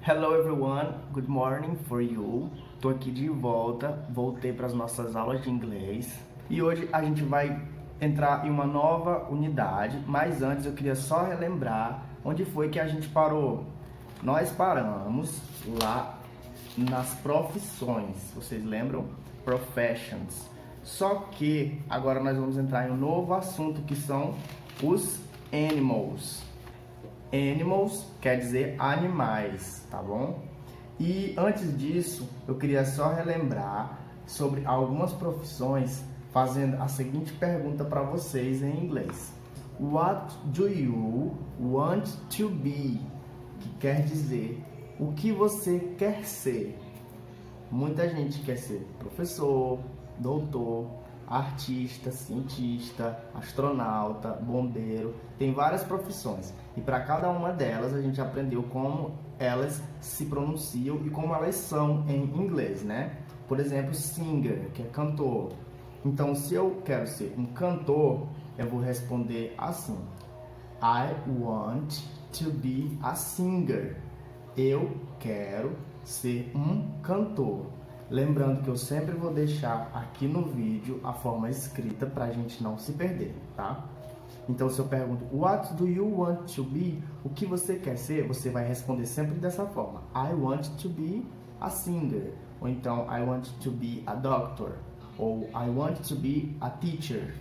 Hello everyone, good morning for you. Tô aqui de volta, voltei para as nossas aulas de inglês e hoje a gente vai entrar em uma nova unidade, mas antes eu queria só relembrar onde foi que a gente parou. Nós paramos lá nas profissões, vocês lembram? Professions. Só que agora nós vamos entrar em um novo assunto que são os animals. Animals quer dizer animais, tá bom? E antes disso, eu queria só relembrar sobre algumas profissões, fazendo a seguinte pergunta para vocês em inglês. What do you want to be? Que quer dizer o que você quer ser. Muita gente quer ser professor, doutor, artista, cientista, astronauta, bombeiro, tem várias profissões. E para cada uma delas a gente aprendeu como elas se pronunciam e como elas são em inglês, né? Por exemplo, singer, que é cantor. Então, se eu quero ser um cantor, eu vou responder assim: I want to be a singer. Eu quero ser um cantor. Lembrando que eu sempre vou deixar aqui no vídeo a forma escrita para a gente não se perder, tá? Então, se eu pergunto, what do you want to be? O que você quer ser? Você vai responder sempre dessa forma. I want to be a singer. Ou então, I want to be a doctor. Ou I want to be a teacher.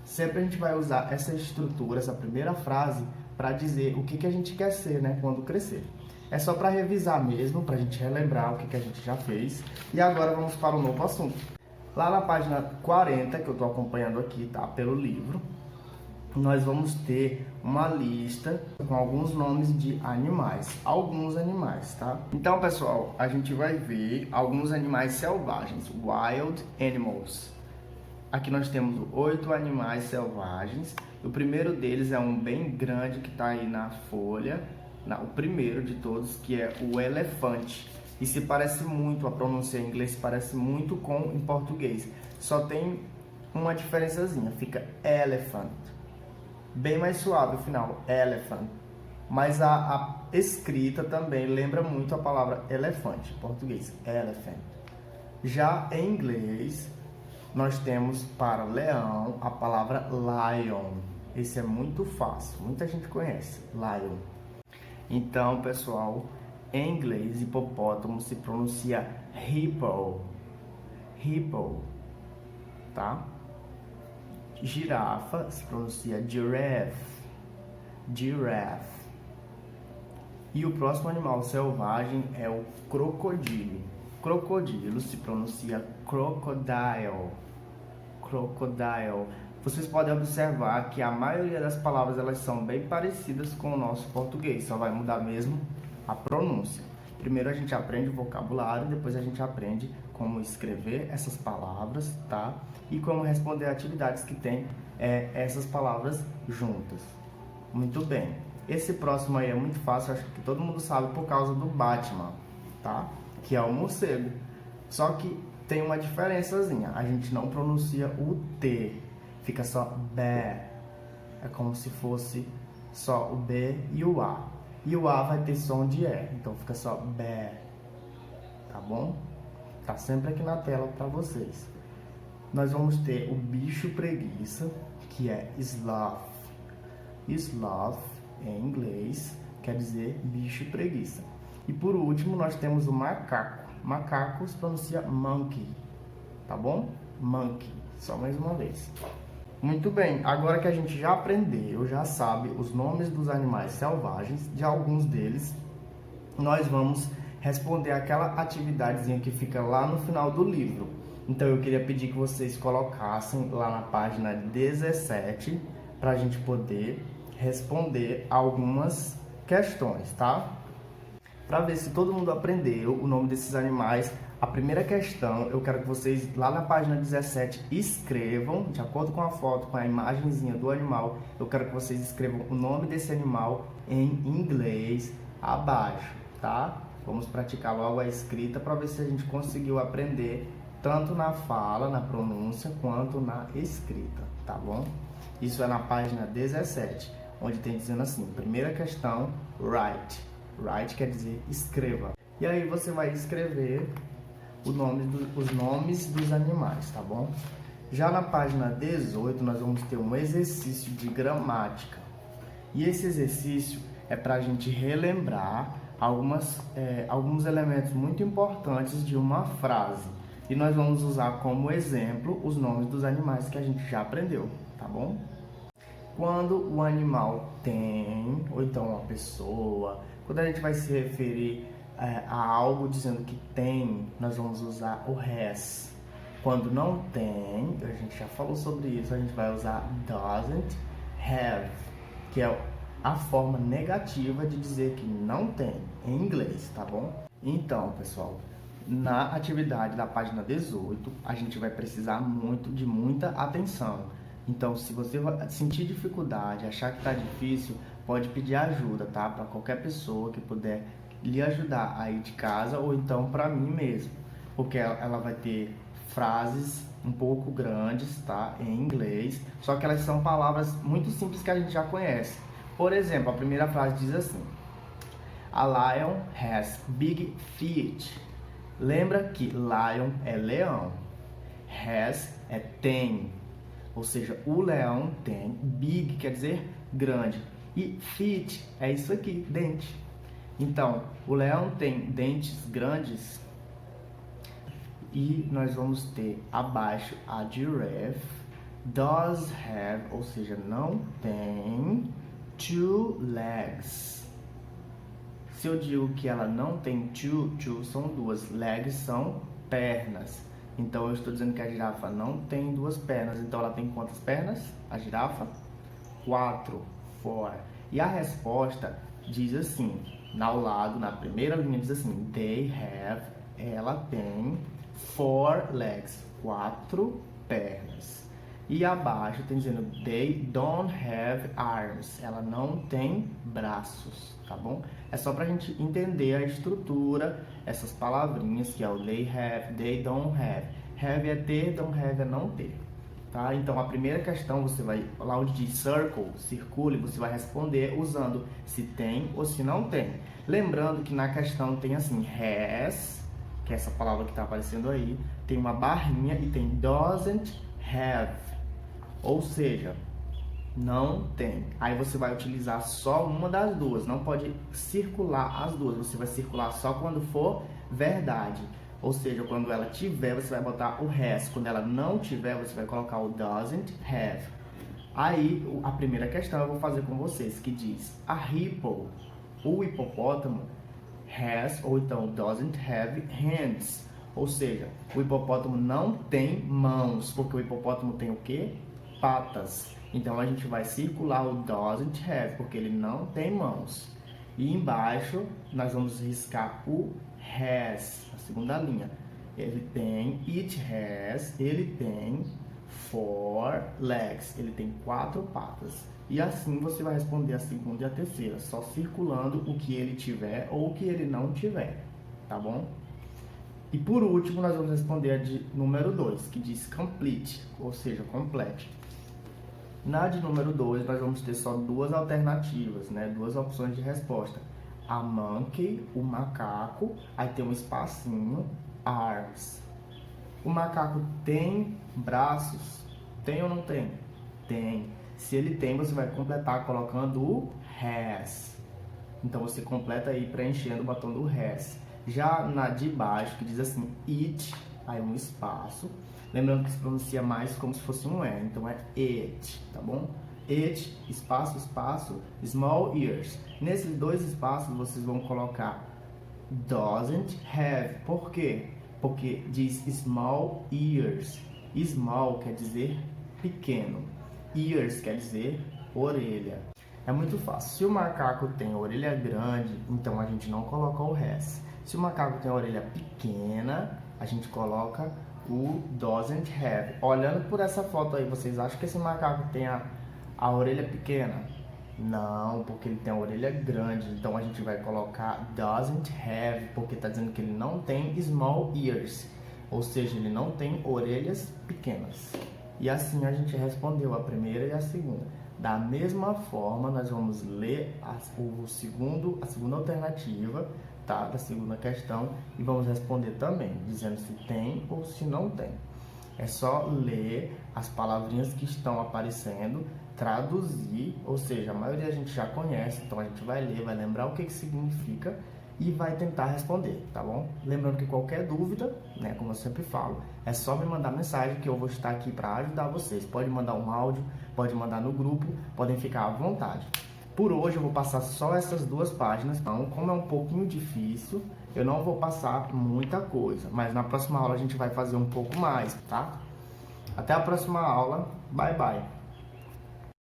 Sempre a gente vai usar essa estrutura, essa primeira frase, para dizer o que a gente quer ser, né, quando crescer. É só para revisar mesmo, para a gente relembrar o que a gente já fez. E agora vamos para um novo assunto. Lá na página 40, que eu estou acompanhando aqui, tá, pelo livro, nós vamos ter uma lista com alguns nomes de animais. Alguns animais, tá? Então, pessoal, a gente vai ver alguns animais selvagens. Wild animals. Aqui nós temos 8 animais selvagens. O primeiro deles é um bem grande que está aí na folha. O primeiro de todos, que é o elefante. E se parece muito, a pronúncia em inglês parece muito com em português. Só tem uma diferençazinha, fica elephant. Bem mais suave o final, elephant. Mas a escrita também lembra muito a palavra elefante, em português, elephant. Já em inglês, nós temos para leão a palavra lion. Esse é muito fácil, muita gente conhece, lion. Então, pessoal, em inglês, hipopótamo se pronuncia hippo. Hippo, tá? Girafa se pronuncia giraffe. Giraffe. E o próximo animal selvagem é o crocodilo. Crocodilo se pronuncia crocodile. Crocodile. Vocês podem observar que a maioria das palavras elas são bem parecidas com o nosso português, só vai mudar mesmo a pronúncia. Primeiro a gente aprende o vocabulário, depois a gente aprende como escrever essas palavras, tá? E como responder atividades que tem essas palavras juntas. Muito bem. Esse próximo aí é muito fácil, acho que todo mundo sabe por causa do Batman, tá? Que é o morcego. Só que tem uma diferençazinha, a gente não pronuncia o T. Fica só bé. É como se fosse só o B e o A. E o A vai ter som de E. Então fica só bé. Tá bom? Tá sempre aqui na tela para vocês. Nós vamos ter o bicho preguiça, que é sloth. Sloth, em inglês, quer dizer bicho preguiça. E por último, nós temos o macaco. Macaco se pronuncia monkey. Tá bom? Monkey. Só mais uma vez. Muito bem, agora que a gente já aprendeu, já sabe os nomes dos animais selvagens, de alguns deles, nós vamos responder aquela atividadezinha que fica lá no final do livro. Então eu queria pedir que vocês colocassem lá na página 17 para a gente poder responder algumas questões, tá? Para ver se todo mundo aprendeu o nome desses animais. A primeira questão, eu quero que vocês, lá na página 17, escrevam, de acordo com a foto, com a imagenzinha do animal, eu quero que vocês escrevam o nome desse animal em inglês abaixo, tá? Vamos praticar logo a escrita para ver se a gente conseguiu aprender tanto na fala, na pronúncia, quanto na escrita, tá bom? Isso é na página 17, onde tem dizendo assim, primeira questão, write. Write quer dizer escreva. E aí você vai escrever os nomes dos animais, tá bom? Já na página 18 nós vamos ter um exercício de gramática. E esse exercício é para a gente relembrar alguns elementos muito importantes de uma frase. E nós vamos usar como exemplo os nomes dos animais que a gente já aprendeu, tá bom? Quando o animal tem, ou então uma pessoa, quando a gente vai se referir a algo dizendo que tem, nós vamos usar o has. Quando não tem, a gente já falou sobre isso, a gente vai usar doesn't have, que é a forma negativa de dizer que não tem, em inglês, tá bom? Então, pessoal, na atividade da página 18, a gente vai precisar de muita atenção. Então, se você sentir dificuldade, achar que está difícil, pode pedir ajuda, tá? Para qualquer pessoa que puder lhe ajudar aí de casa ou então para mim mesmo. Porque ela vai ter frases um pouco grandes, tá? Em inglês, só que elas são palavras muito simples que a gente já conhece. Por exemplo, a primeira frase diz assim: A lion has big feet. Lembra que lion é leão, has é tem. Ou seja, o leão tem, big quer dizer grande, e feet é isso aqui, dente. Então, o leão tem dentes grandes e nós vamos ter abaixo a giraffe, does have, ou seja, não tem, two legs. Se eu digo que ela não tem two são duas, legs são pernas. Então, eu estou dizendo que a girafa não tem duas pernas. Então, ela tem quantas pernas? A girafa? 4. E a resposta diz assim, ao lado, na primeira linha, diz assim, they have, ela tem 4 legs, 4 pernas. E abaixo tem dizendo, they don't have arms, ela não tem braços, tá bom? É só pra gente entender a estrutura, essas palavrinhas que é o they have, they don't have. Have é ter, don't have é não ter, tá? Então a primeira questão você vai, lá onde diz circle, circule, você vai responder usando se tem ou se não tem. Lembrando que na questão tem assim, has, que é essa palavra que está aparecendo aí, tem uma barrinha e tem doesn't have. Ou seja, não tem. Aí você vai utilizar só uma das duas. Não pode circular as duas. Você vai circular só quando for verdade. Ou seja, quando ela tiver, você vai botar o has. Quando ela não tiver, você vai colocar o doesn't have. Aí, a primeira questão eu vou fazer com vocês, que diz: a hippo, o hipopótamo, has, ou então doesn't have hands. Ou seja, o hipopótamo não tem mãos. Porque o hipopótamo tem o quê? Patas. Então a gente vai circular o doesn't have, porque ele não tem mãos. E embaixo nós vamos riscar o has, a segunda linha. Ele tem, it has, ele tem 4 legs, ele tem 4 patas. E assim você vai responder a segunda e a terceira, só circulando o que ele tiver ou o que ele não tiver, tá bom? E por último nós vamos responder a de número 2, que diz complete, ou seja, complete. Na de número 2, nós vamos ter só duas alternativas, né? Duas opções de resposta. A monkey, o macaco, aí tem um espacinho, arms. O macaco tem braços? Tem ou não tem? Tem. Se ele tem, você vai completar colocando o has. Então você completa aí preenchendo o botão do has. Já na de baixo, que diz assim, it, aí um espaço. Lembrando que se pronuncia mais como se fosse um E, então é it, tá bom? It, espaço, espaço, small ears. Nesses dois espaços vocês vão colocar doesn't have. Por quê? Porque diz small ears. Small quer dizer pequeno. Ears quer dizer orelha. É muito fácil. Se o macaco tem orelha grande, então a gente não coloca o has. Se o macaco tem a orelha pequena, a gente coloca o doesn't have. Olhando por essa foto aí, vocês acham que esse macaco tem a orelha pequena? Não, porque ele tem a orelha grande. Então a gente vai colocar doesn't have, porque está dizendo que ele não tem small ears. Ou seja, ele não tem orelhas pequenas. E assim a gente respondeu a primeira e a segunda. Da mesma forma, nós vamos ler a segunda alternativa, tá? Da segunda questão, e vamos responder também, dizendo se tem ou se não tem. É só ler as palavrinhas que estão aparecendo, traduzir, ou seja, a maioria a gente já conhece, então a gente vai ler, vai lembrar o que significa e vai tentar responder, tá bom? Lembrando que qualquer dúvida, né, como eu sempre falo, é só me mandar mensagem que eu vou estar aqui para ajudar vocês. Pode mandar um áudio, pode mandar no grupo, podem ficar à vontade. Por hoje eu vou passar só essas 2 páginas, então como é um pouquinho difícil, eu não vou passar muita coisa, mas na próxima aula a gente vai fazer um pouco mais, tá? Até a próxima aula, bye bye!